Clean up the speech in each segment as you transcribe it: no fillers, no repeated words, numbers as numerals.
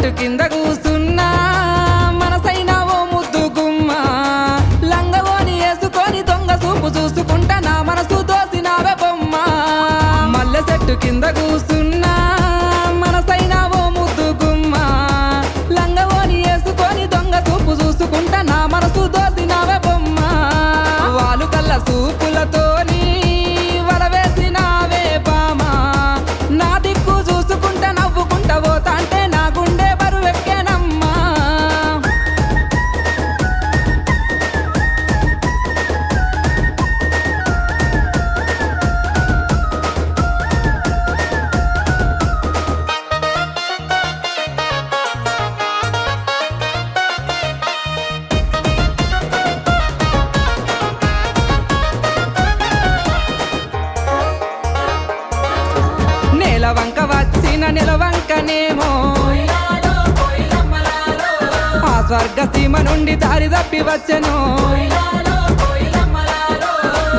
చెట్టు కింద కూసున్నా మనసైనా ఓ ముద్దు గుమ్మ లంగవోని వేసుకొని దొంగ చూపు చూసుకుంటా నా మనసు దోసినావే బొమ్మ మల్లె చెట్టు కింద కూసున్నా మనసైనా ఓ ముద్దు గుమ్మ లంగవోని వేసుకొని దొంగ చూపు చూసుకుంటా నా మనసు దోసినావే బొమ్మ వాలు కళ్ళ చూపులతోని వలవేసినావే బామ నా దిక్కు చూసుకుంటా నవ్వుకుంటా పోతా అంటే నా గుండె బరువెక్కేనమ్మా నెలవంక వచ్చిన నెలవంకనేమో ఆ స్వర్గ సీమ నుండి దారి తప్పి వచ్చెను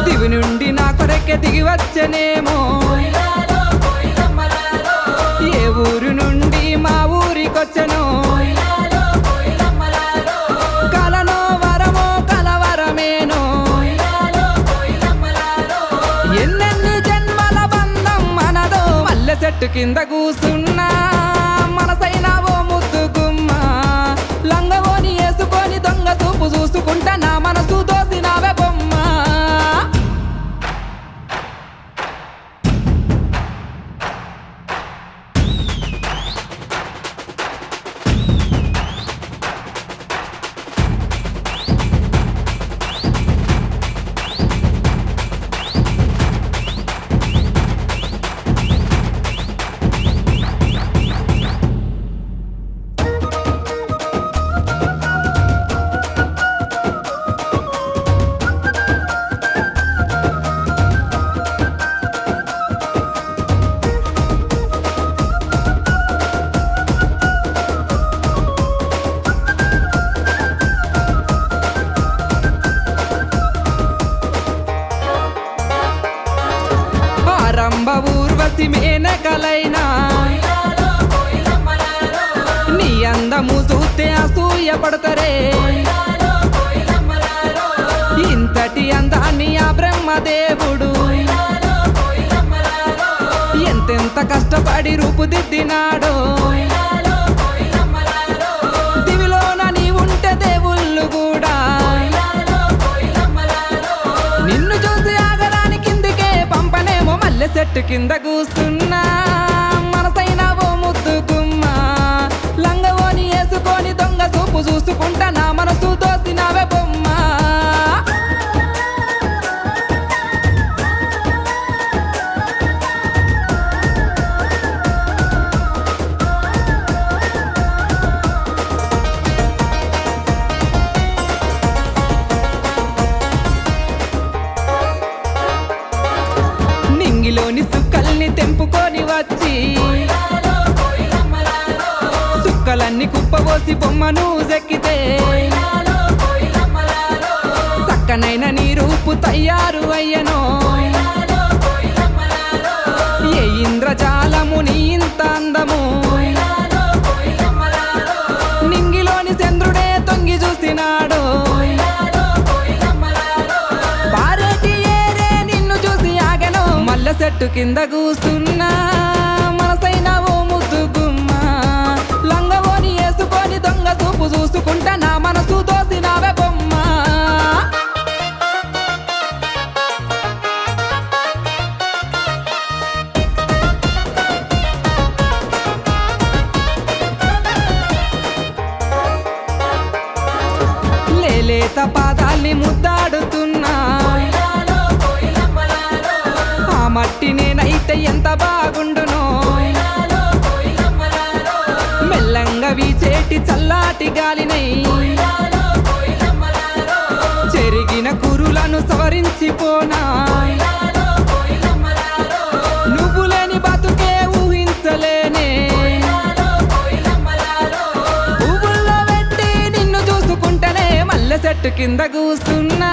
దివి నుండి నా కొరకే దిగి వచ్చెనేమో ఏ ఊరు నుండి మా ఊరికొచ్చెను కలనో వరమో కలవరమేనో ఎన్నెన్ని జన్మల బంధం మనదో మల్లె చెట్టు కింద కూసున్నా మనసైనా ఓ ముద్దు గుమ్మ లంగవోని వేసుకొని దొంగ చూపు చూసుకుంటా నా మనసు దోసినావే బొమ్మ రంభ ఊర్వశి మేనకలైనా నీ అందము చూస్తే అసూయ పడతారే ఇంతటి అందాన్ని ఆ బ్రహ్మదేవుడు ఎంతెంత కష్టపడి రూపుదిద్దినాడో దివిలోన నీ ఉంటే దేవుళ్ళు కూడా నిన్ను చూసి ఆగరాని కిందికే పంపనేమో మల్లె చెట్టు కింద కూసున్నా మనసైనా ఓ ముద్దు గుమ్మ లంగవోని వేసుకొని దొంగ చూపు చూసుకుంటా నా మనసు దోసినావే బొమ్మ నింగిలోని సుక్కల్ని తెంపుకొని వచ్చి సుక్కలన్నీ కుప్పబోసి బొమ్మను చెక్కితే చక్కనైన నీ రూపు తయారు అయ్యనో ఏ ఇంద్రజాలము నీ ఇంత అందము నింగిలోని చంద్రుడే తొంగి చూసినాడో పారేటి ఏరే నిన్ను చూసి ఆగెనో మల్లె చెట్టు కింద కూసున్నా మనసైనా ఓ ముద్దు గుమ్మ లంగవోని వేసుకొని దొంగ చూపు చూసుకుంటా నా మనసు దోసినావే బొమ్మ లేలేత పాదాల్ని ముద్దాడుతున్నా ఆ మట్టి నేనైతే ఎంత బాగుండునో మెల్లంగా వీచేటి చల్లాటి గాలినై చెరిగిన కురులను సవరించిపోనా నువ్వు లేని బతుకే ఊహించలేనే పువ్వుల్లో పెట్టి నిన్ను చూసుకుంటేనే మల్లె చెట్టు కింద కూసున్నా